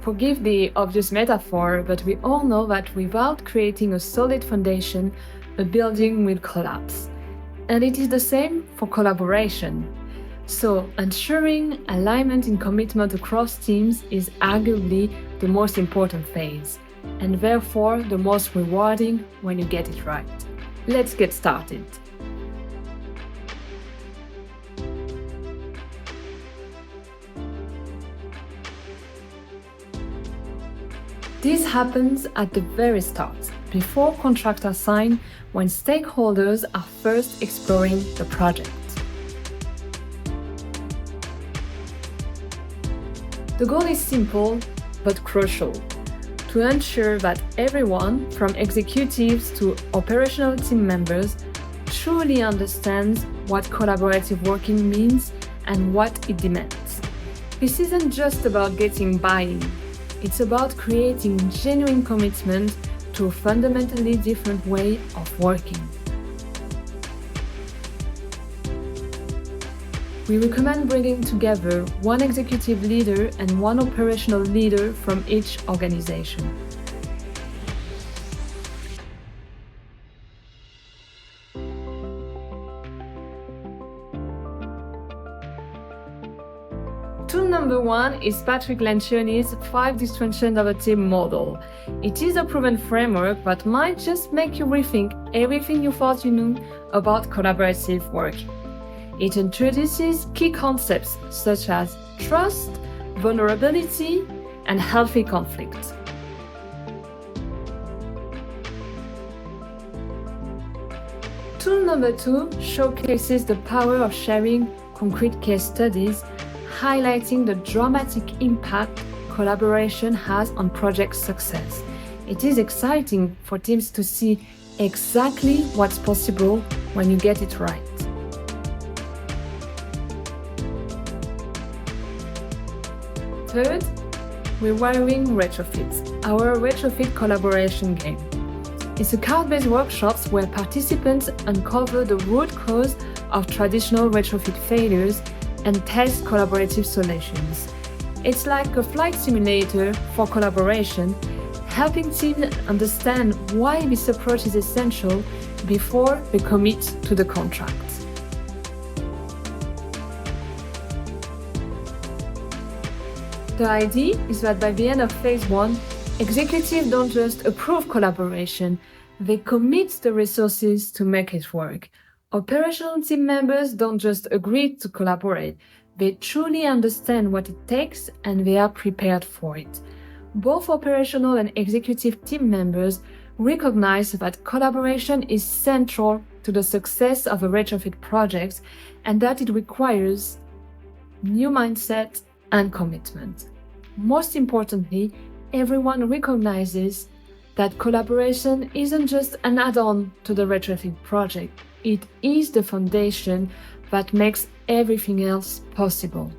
Forgive the obvious metaphor, but we all know that without creating a solid foundation, a building will collapse. And it is the same for collaboration. So, ensuring alignment and commitment across teams is arguably the most important phase, and therefore the most rewarding when you get it right. Let's get started. This happens at the very start, before contracts are signed, when stakeholders are first exploring the project. The goal is simple but crucial: to ensure that everyone, from executives to operational team members, truly understands what collaborative working means and what it demands. This isn't just about getting buy-in. It's about creating genuine commitment to a fundamentally different way of working. We recommend bringing together one executive leader and one operational leader from each organization. Tool number 1 is Patrick Lencioni's 5 dysfunctions of a team model. It is a proven framework that might just make you rethink everything you thought you knew about collaborative work. It introduces key concepts such as trust, vulnerability, and healthy conflict. Tool number 2 showcases the power of sharing concrete case studies, highlighting the dramatic impact collaboration has on project success. It is exciting for teams to see exactly what's possible when you get it right. Third, rewiring retrofit, our retrofit collaboration game. It's a card-based workshops where participants uncover the root cause of traditional retrofit failures and test collaborative solutions. It's like a flight simulator for collaboration, helping teams understand why this approach is essential before they commit to the contract. The idea is that by the end of phase 1, executives don't just approve collaboration, they commit the resources to make it work. Operational team members don't just agree to collaborate, they truly understand what it takes and they are prepared for it. Both operational and executive team members recognize that collaboration is central to the success of a retrofit project and that it requires new mindset and commitment. Most importantly, everyone recognizes that collaboration isn't just an add-on to the retrofit project. It is the foundation that makes everything else possible.